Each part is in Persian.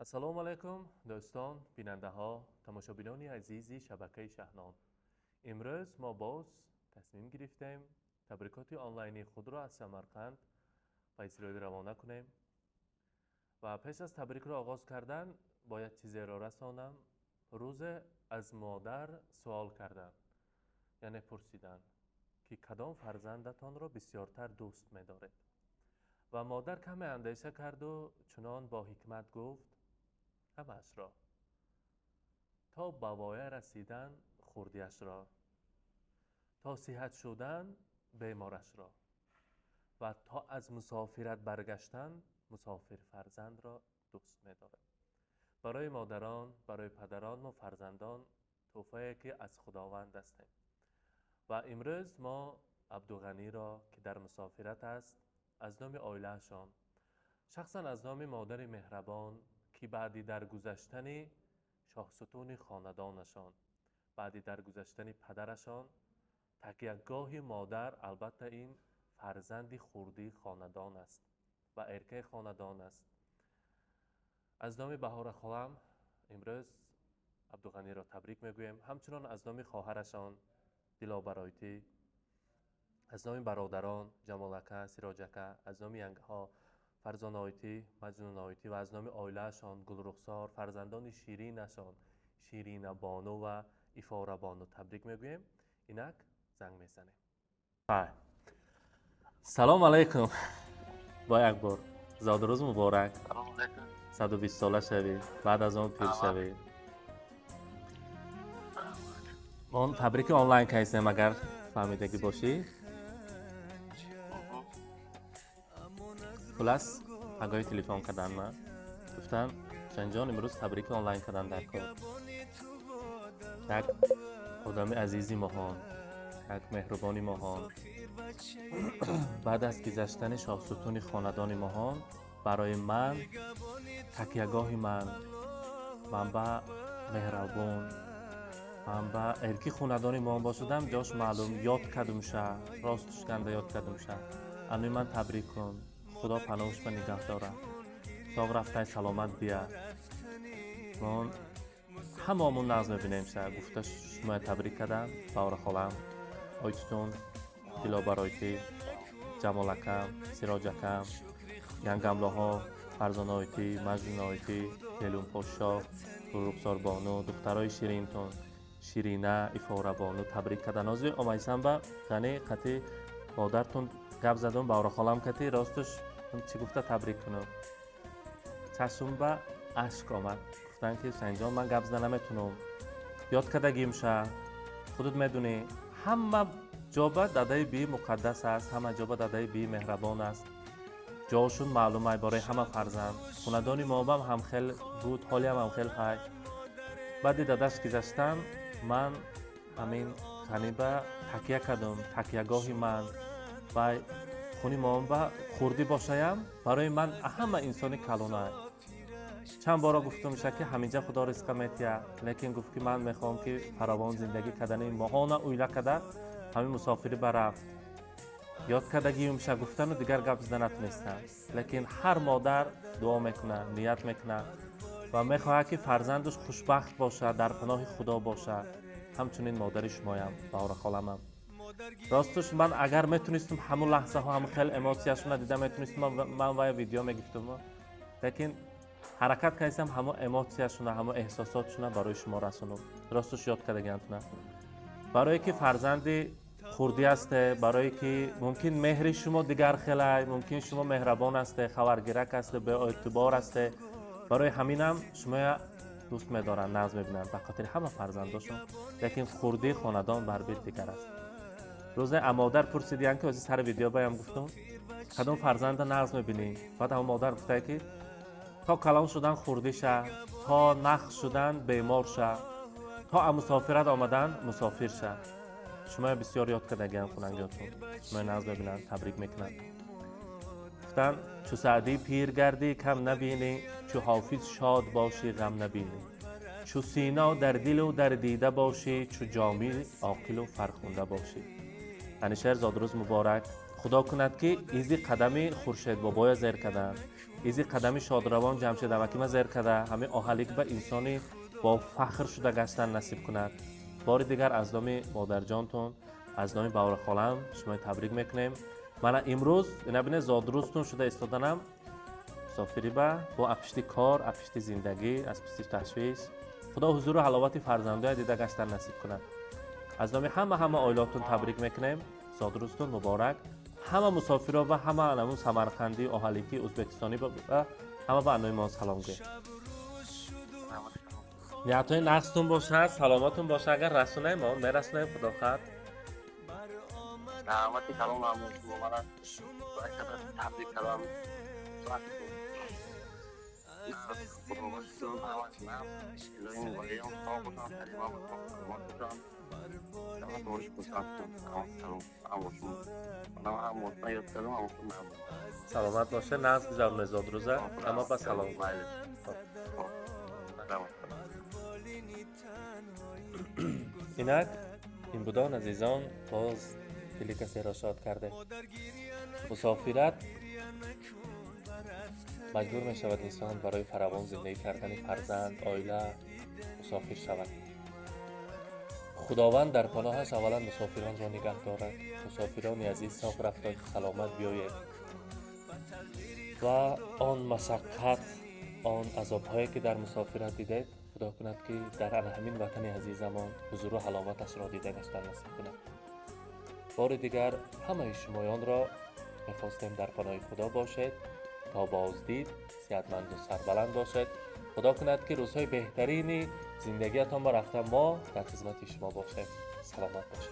السلام علیکم دوستان، بیننده ها، تماشابینان عزیزی شبکه شهنام. امروز ما باز تصمیم گرفتیم تبریکات آنلاینی خود را از سمرقند به اسرائیل روانه کنیم و پیش از تبریک را آغاز کردن باید چیزی را رسانم. روز از مادر سوال کردن، یعنی پرسیدن که کدام فرزندتان را بسیارتر دوست می‌دارید. و مادر کمی اندیشه کرد و چنان با حکمت گفت همه‌اش را، تا به وایه رسیدن خردیش را، تا صحت شدن بیمارش را و تا از مسافرت برگشتن مسافر فرزند را دوست می‌دارد. برای مادران، برای پدران و فرزندان تحفه‌ای که از خداوند هستیم. و امروز ما عبدالغنی را که در مسافرت است از نام عائله‌شان، شخصا از نام مادر مهربان که بعدی در گذشتن شاهستون خاندانشان، بعدی در گذشتن پدرشان، تکیه‌گاه مادر، البته این فرزند خردی خاندان است و ارکه خاندان است. از نام بهار خالم امروز عبدالغنی را تبریک میگویم. همچنان از نام خواهرشان دلابرایتی، از نام برادران جمالکه، سراجکه، از نام ینگها فرزان آیتی، مجنون آیتی و از نام عائله‌شان گلرخسار، فرزندان شیرینشان شیرین بانو و ایفاره بانو تبریک میگویم. اینک زنگ میزنیم. سلام علیکم. با یک بار زاد روز مبارک. 120 ساله شوی، بعد از اون پیر شوی. ما تبریک آنلاین کردیم اگر فهمیدگی باشی. خلاص اگه تلفن کردن من گفتن شنجان امروز تبریک آنلاین کردن در کار. یک آدم عزیزی ماهان، یک مهربانی ماهان، بعد از گذشتن شاهستون خاندان ماهان برای من تکیه‌گاه منبع مهربان، منبع ارکی خاندان ما باشدم جاش معلوم یاد کردم شه، راستش کنده یاد کردم شه. امی من تبریک کن، خدا پناهش به نگه داره، ساق رفته سلامت بیا. من هممون نظم بینیم شه. گفته شما تبریک کردم بهار خالم، آیتون، دلابرایتی، جمالکم، سراجکم، ینگملاها، فرزان آیتی، مجنون آیتی، هلون پاشا، رخسار بانو، دخترای شیرینتون، شیرینه، ایفاره بانو تبریک کردن. نازی آمیسم با غنی قطعی مادرتون گپ زدم بهار خالم کتی راستش چی گفته تبریک کنم. چشم به اشک آمد. گفتن که سنجان من گپ زدن نمیتونم، یاد کردگیم شه. خودت میدونی همه جابه دادای بی مقدس است، همه جابه دادای بی مهربان است. جاشون معلومه برای همه فرزند. خاندان ما هم خیلی بود، حالی هم خیلی های. بعد داداش گذشتن من همین غنیبه تکیه کردم، تکیه‌گاه من و خونی مامان با خوردی باشیم برای من همه انسانی کلونه. چند بارا گفتم میشه که همینجا خدا رزق میتیه، لیکن گفت که من میخوام که فراوان زندگی کردن ماهانه اویله کده همین مسافری برفت. یاد کردگی میشه گفتن و دیگر گپ زدن نتونستم، لیکن هر مادر دعا میکنه، نیت میکنه و میخواد که فرزندش خوشبخت باشه، در پناه خدا باشه. همچنین مادر شمایم، بهار خالمم. راستش من اگر میتونستم همون لحظه ها هم خیلی اموسیاشون دیدم، میتونستم من وای ویدیو میگفتم، لیکن حرکت کردم همون اموسیاشون، همون احساساتشون برای شما رسونم. راستش یاد کردگیتونه برای که فرزندی خوردی است، برای که ممکن مهر شما دیگر خیلی، ممکن شما مهربان است، خبرگیرک است، به اعتبار است، برای همینم شما دوست می‌دارن، ناز می‌بینن به خاطر همه فرزنداشون، لیکن خوردی خاندان بر بیت دیگر است. روز مادر پرسیدن که از سر ویدیو بایم گفتم کدام فرزند ناز می‌بینی؟ بعد هم مادر گفته که تا کلان شدن خوردی شه، تا نخ شدن بیمار شه، تا مسافرت آمدن مسافر شه. شما بسیار یاد کردگیان خوننگیاتون، شما ناز ببینن، تبریک میکنن. گفتن چو سعدی پیر گردی کم نبینی، چو حافظ شاد باشی غم نبینی، چو سینا در دل و در دیده باشی، چو جامی عاقل و فرخنده باشی. یعنی شعر زاد روز مبارک. خدا کند که ایزی قدمی خورشید بابای زیر کردن ایزی قدمی شادروان جمشید امکی ما زیر کده همه آهلیک به انسانی با فخر شده گشتن نصیب کند. بار دیگر از نام مادر جانتون، از نام باور خالم شما تبریک میکنیم. من امروز نبینه زادروزتون شده استادنم مسافری با اپشتی کار، اپشتی زندگی، از پشتی تشویش. خدا حضور و حلاوت فرزندای دیده گشتن نصیب کنند. از نام همه آیلاتون تبریک میکنیم. زادروزتون مبارک. همه مسافرها و همه انمون سمرقندی، آهلیکی، ازبکستانی و همه به انوی ما سلام گویم. نیتای نقصتون باشه، سلامتون باشه. اگر رسونه ما میرسونه خدا خیر. سلامتی کلام ممنون شما من باید تبریک کلام ساعت خداوستون همتونم الهی مباریم خواه بودم تریما بودم شما دورش بودم هم مطمئن یاد کردم هم ممنون سلامت باشه. نزد زبان زادروزه اما با سلام اینک این بودن عزیزان باز دلی کسی را شاد کرده. مسافرت مجبور می شود انسان برای فراوان زندگی کردن فرزند، آیله مسافر شود. خداوند در پناهش اولا مسافران را نگه دارد. مسافران عزیز ساق رفتند سلامت بیاید و آن مشقت، آن عذاب‌هایی که در مسافرت دیدید خدا کند که در همین وطن عزیزمان حضور و حلاوتش را دیده گشتن نصیب کند. بار دیگر همه شمایان را می‌خواستیم در پناه خدا باشید تا بازدید، صحتمند و سربلند باشید. خدا کند که روزهای بهترینی زندگیتان با رفتن ما در خدمت شما باشیم. سلامت باشید.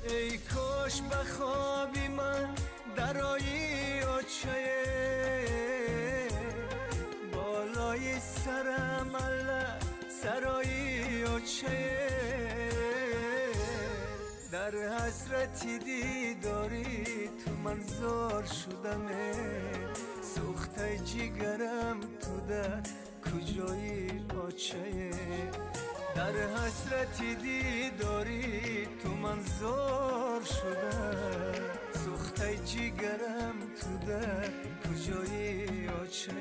ای کاش بخوابی من درایی آچه بالای سرم الله سرایی آچه در حسرتی دیداری تو من زار شدمه سوخته جگرم تو در کجایی آچه در حسرتی دیداری تو من زار شدم سوخته جگرم تو در کجایی آچه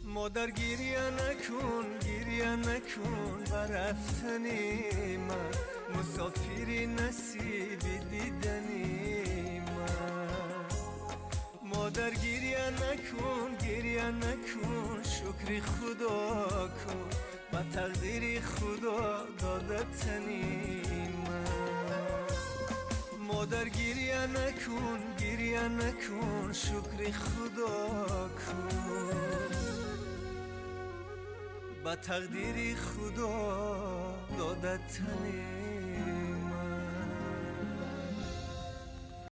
مادر گریه نکن برفتنی من مسافری نصیبی دیدنی من مادر گریه نکن شکری خدا کن با تقدیری خدا دادتنی من مادر گریه نکن شکری خدا کن با تقدیری خدا دادتنی